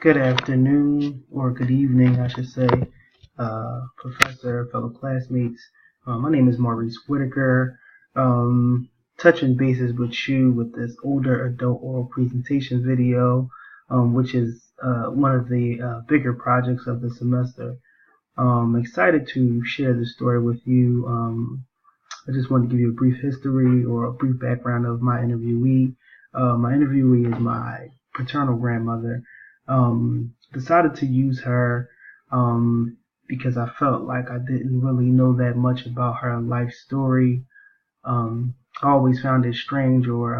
Good afternoon, or good evening, I should say, professor, fellow classmates. My name is Maurice Whitaker. Touching bases with you with this older adult oral presentation video, which is one of the bigger projects of the semester. Excited to share this story with you. I just want to give you a brief history or a brief background of my interviewee. My interviewee is my paternal grandmother. Decided to use her because I felt like I didn't really know that much about her life story. I always found it strange, or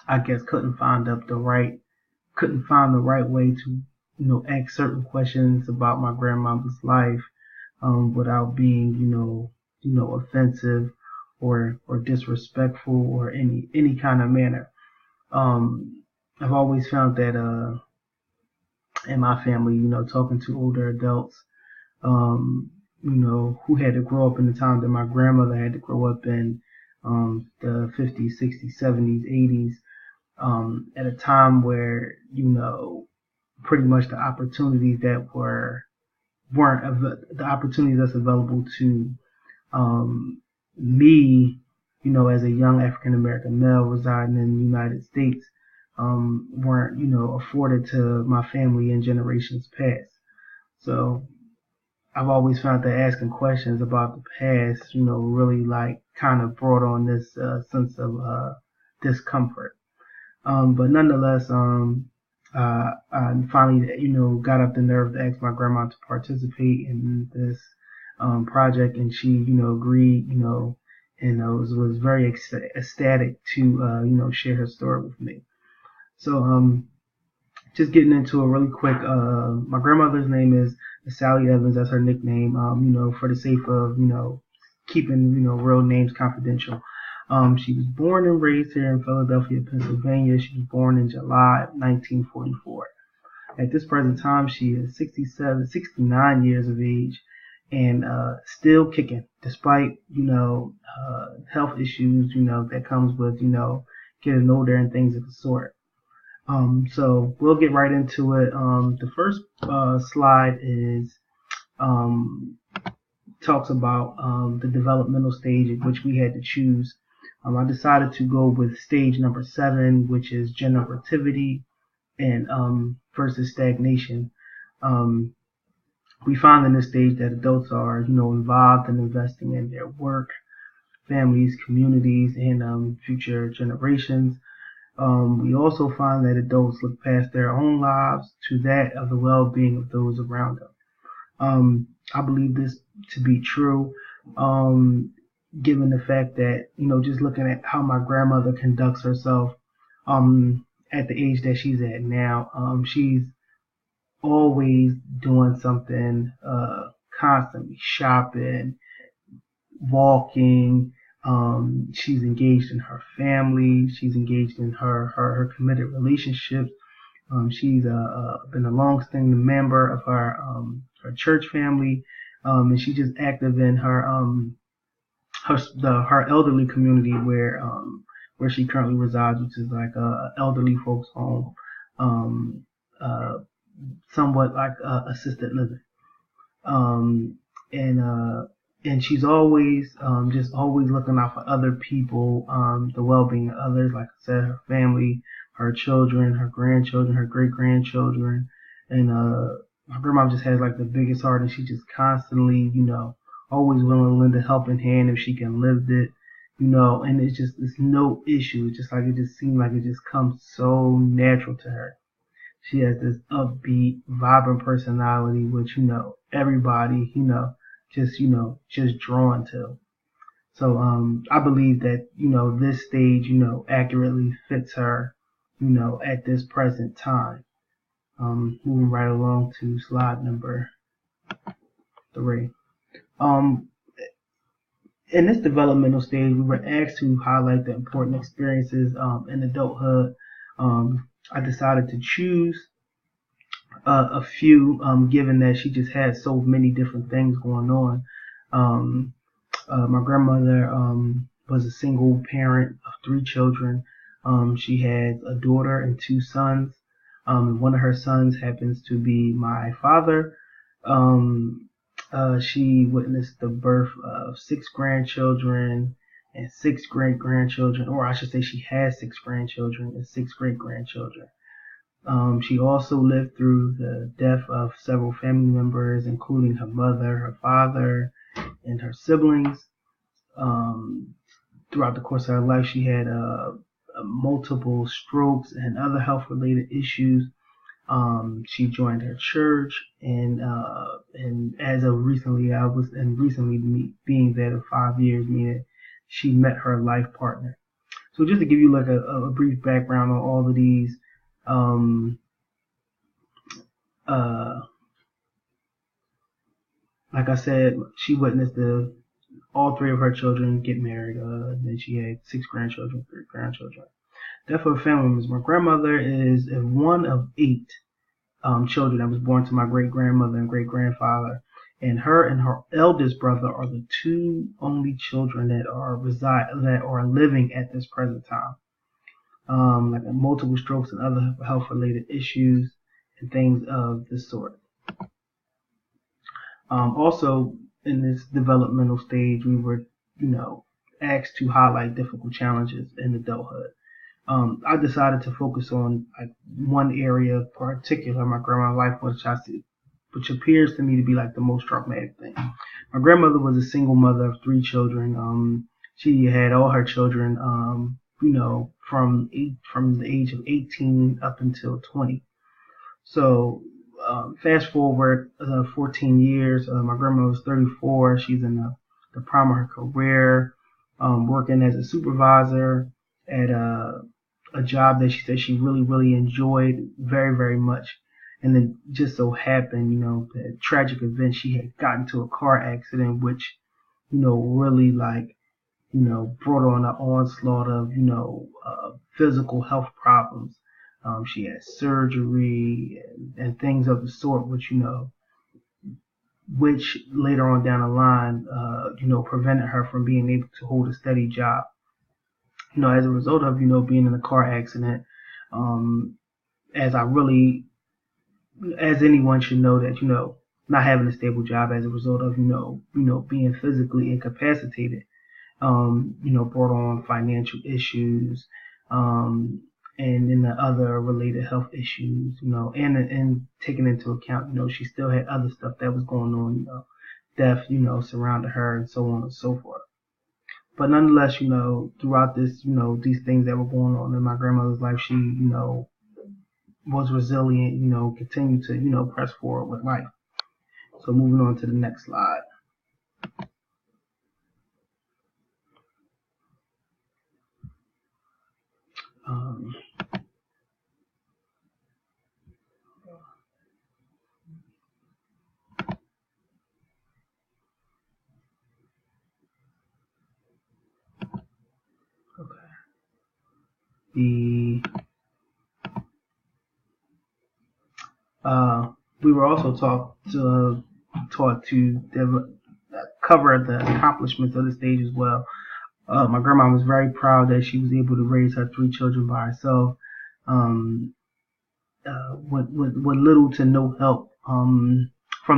I guess couldn't find the right way to ask certain questions about my grandmother's life without being offensive or disrespectful or any kind of manner. I've always found that in my family, talking to older adults, who had to grow up in the time that my grandmother had to grow up in, the 50s, 60s, 70s, 80s, at a time where, pretty much the opportunities that weren't the opportunities that's available to me, as a young African American male residing in the United States, weren't, afforded to my family in generations past. So I've always found that asking questions about the past, really like kind of brought on this sense of discomfort. But nonetheless, I finally, got up the nerve to ask my grandma to participate in this project, and she, agreed, and was very ecstatic to, share her story with me. So, just getting into it really quick. My grandmother's name is Sally Evans. That's her nickname. For the sake of, keeping, real names confidential. She was born and raised here in Philadelphia, Pennsylvania. She was born in July of 1944. At this present time, she is 69 years of age and still kicking, despite, health issues, that comes with, getting older and things of the sort. So we'll get right into it. The first slide is talks about the developmental stage at which we had to choose. I decided to go with stage number 7, which is generativity and versus stagnation. We find in this stage that adults are, involved in investing in their work, families, communities, and future generations. We also find that adults look past their own lives to that of the well-being of those around them. I believe this to be true, given the fact that, just looking at how my grandmother conducts herself at the age that she's at now, she's always doing something, constantly shopping, walking. She's engaged in her family. She's engaged in her committed relationships. She's been a long-standing member of her church family, and she's just active in her elderly community where she currently resides, which is like a elderly folks home, somewhat like assisted living. And she's always just always looking out for other people, the well-being of others. Like I said, her family, her children, her grandchildren, her great-grandchildren, and my grandma just has like the biggest heart, and she just constantly, always willing to lend a helping hand if she can lift it, and it's no issue. It's just like it just seems like it just comes so natural to her. She has this upbeat, vibrant personality, which, everybody, just drawn to. So, I believe that, this stage, accurately fits her, at this present time. Moving right along to slide number 3. In this developmental stage, we were asked to highlight the important experiences in adulthood. I decided to choose a few, given that she just had so many different things going on. My grandmother was a single parent of 3 children. She has a daughter and 2 sons. One of her sons happens to be my father. She witnessed the birth of 6 grandchildren and 6 great-grandchildren, or I should say she has 6 grandchildren and 6 great-grandchildren. She also lived through the death of several family members, including her mother, her father, and her siblings. Throughout the course of her life, she had multiple strokes and other health-related issues. She joined her church, and as of recently, being that of 5 years, meaning she met her life partner. So just to give you like a brief background on all of these, uh, like I said, she witnessed all 3 of her children get married. Then she had 6 grandchildren, 3 grandchildren. Death of family members. My grandmother is one of 8 children that was born to my great grandmother and great grandfather, and her eldest brother are the 2 only children that are living at this present time. Like multiple strokes and other health related issues and things of this sort. Also, in this developmental stage, we were, asked to highlight difficult challenges in adulthood. I decided to focus on like one area in particular, my grandma's life, which appears to me to be like the most traumatic thing. My grandmother was a single mother of 3 children. She had all her children, from the age of 18 up until 20. So fast forward 14 years, my grandma was 34. She's in the prime of her career, working as a supervisor at a job that she said she really, really enjoyed very, very much. And then just so happened, the tragic event, she had gotten into a car accident, which, really like, brought on an onslaught of, physical health problems. She had surgery and things of the sort, which later on down the line, prevented her from being able to hold a steady job. As a result of, being in a car accident, as anyone should know that, not having a stable job as a result of, being physically incapacitated, brought on financial issues, and then the other related health issues, and taking into account, she still had other stuff that was going on, death, surrounded her and so on and so forth. But nonetheless, throughout this, these things that were going on in my grandmother's life, she, was resilient, continued to, press forward with life. So moving on to the next slide. We were also taught to cover the accomplishments of the stage as well. My grandma was very proud that she was able to raise her 3 children by herself, with little to no help from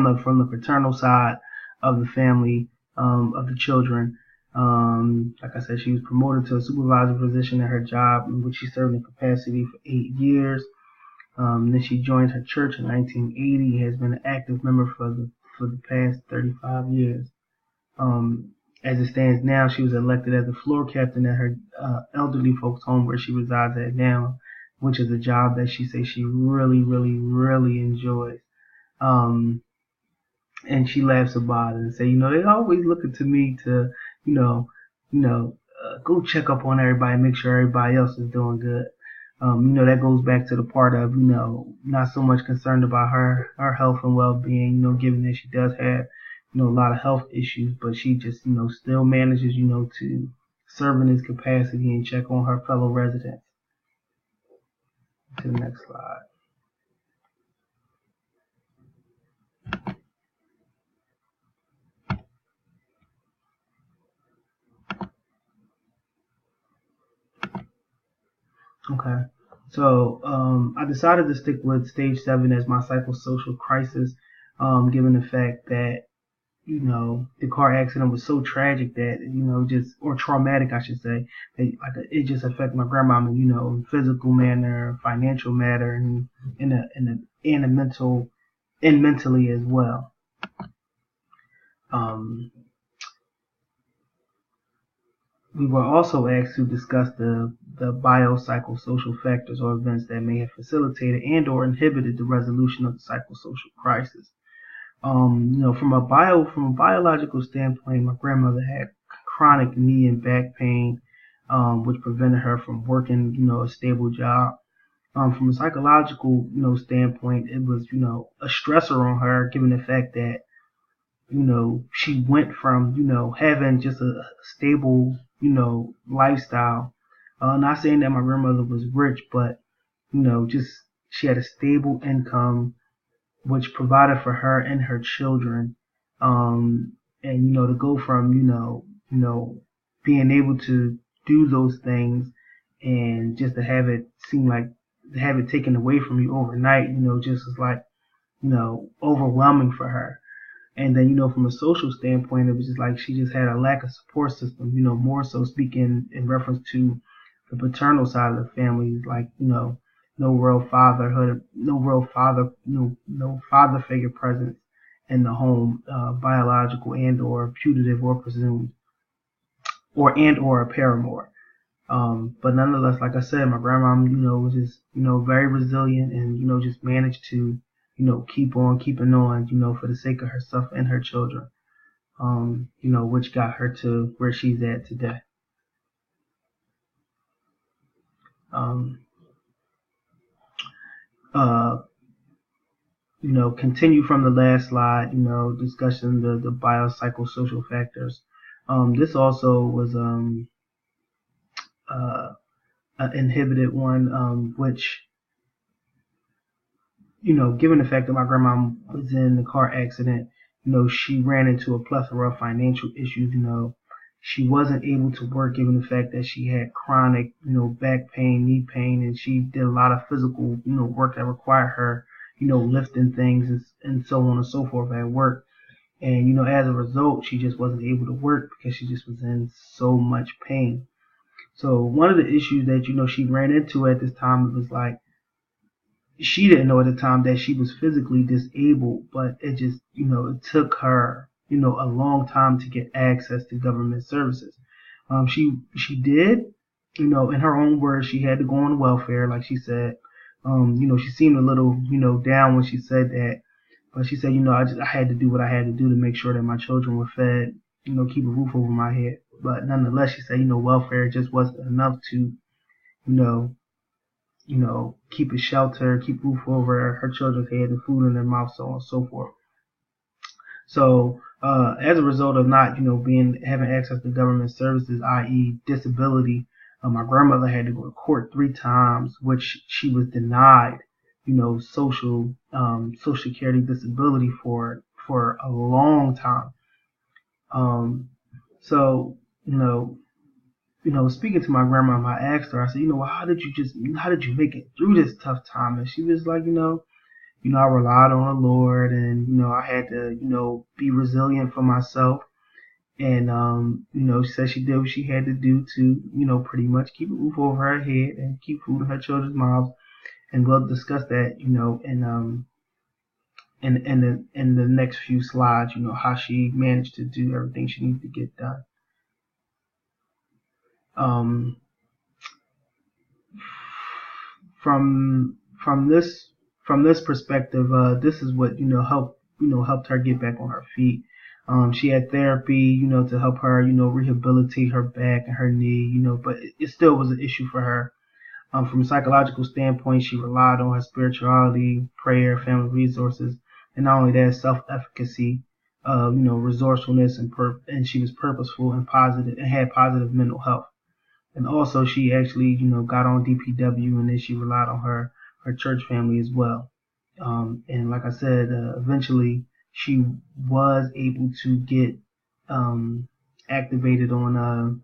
the paternal side of the family, of the children. Like I said, she was promoted to a supervisor position at her job, in which she served in capacity for 8 years. Then she joined her church in 1980. Has been an active member for the past 35 years. As it stands now, she was elected as a floor captain at her elderly folks' home where she resides at now, which is a job that she says she really, really, really enjoys. And she laughs about it and say, they always looking to me to, go check up on everybody and make sure everybody else is doing good. That goes back to the part of, not so much concerned about her health and well-being, given that she does have, a lot of health issues, but she just, still manages, to serve in this capacity and check on her fellow residents. To the next slide. Okay. So I decided to stick with stage 7 as my psychosocial crisis, given the fact that the car accident was so tragic that, or traumatic, I should say, that like it just affected my grandmama, in physical manner, financial manner, and in a mentally as well. Um, we were also asked to discuss the biopsychosocial factors or events that may have facilitated and or inhibited the resolution of the psychosocial crisis. From a biological standpoint, my grandmother had chronic knee and back pain, which prevented her from working, a stable job. From a psychological, standpoint, it was, a stressor on her, given the fact that, she went from, having just a stable, lifestyle. Not saying that my grandmother was rich, but, just she had a stable income, which provided for her and her children. And to go from being able to do those things and just to have it seem like to have it taken away from you overnight, just is like overwhelming for her. And then from a social standpoint, it was just like she just had a lack of support system. More so speaking in reference to the paternal side of the family, like no real fatherhood, no real father, no father figure presence in the home, biological and or putative or presumed, or and or a paramour. But nonetheless, like I said, my grandma, was just very resilient and just managed to keep on keeping on, for the sake of herself and her children. Which got her to where she's at today. Um, uh, Continue from the last slide, discussing the biopsychosocial factors. This also was an inhibited one, which, given the fact that my grandma was in the car accident, she ran into a plethora of financial issues. She wasn't able to work given the fact that she had chronic, back pain, knee pain, and she did a lot of physical, work that required her, lifting things and so on and so forth at work. And, as a result, she just wasn't able to work because she just was in so much pain. So one of the issues that, she ran into at this time was like, she didn't know at the time that she was physically disabled, but it just, it took her, a long time to get access to government services. She did, in her own words, she had to go on welfare, like she said. She seemed a little, down when she said that, but she said, I had to do what I had to do to make sure that my children were fed, keep a roof over my head. But nonetheless, she said, welfare just wasn't enough to, keep a shelter, keep roof over her children's head and food in their mouth, so on and so forth. So, as a result of not, having access to government services, i.e., disability, my grandmother had to go to court 3 times, which she was denied, social security disability for a long time. So, speaking to my grandma, I asked her, I said, well, how did you make it through this tough time? And she was like, I relied on the Lord, and I had to, be resilient for myself. And she said she did what she had to do to, pretty much keep a roof over her head and keep food in her children's mouths. And we'll discuss that, in the next few slides, how she managed to do everything she needed to get done. From this perspective, this is what helped her get back on her feet. She had therapy, to help her, rehabilitate her back and her knee, but it still was an issue for her. From a psychological standpoint, she relied on her spirituality, prayer, family resources, and not only that, self-efficacy, resourcefulness, and she was purposeful and positive and had positive mental health. And also, she actually, got on DPW, and then she relied on her church family as well. And like I said, eventually she was able to get activated on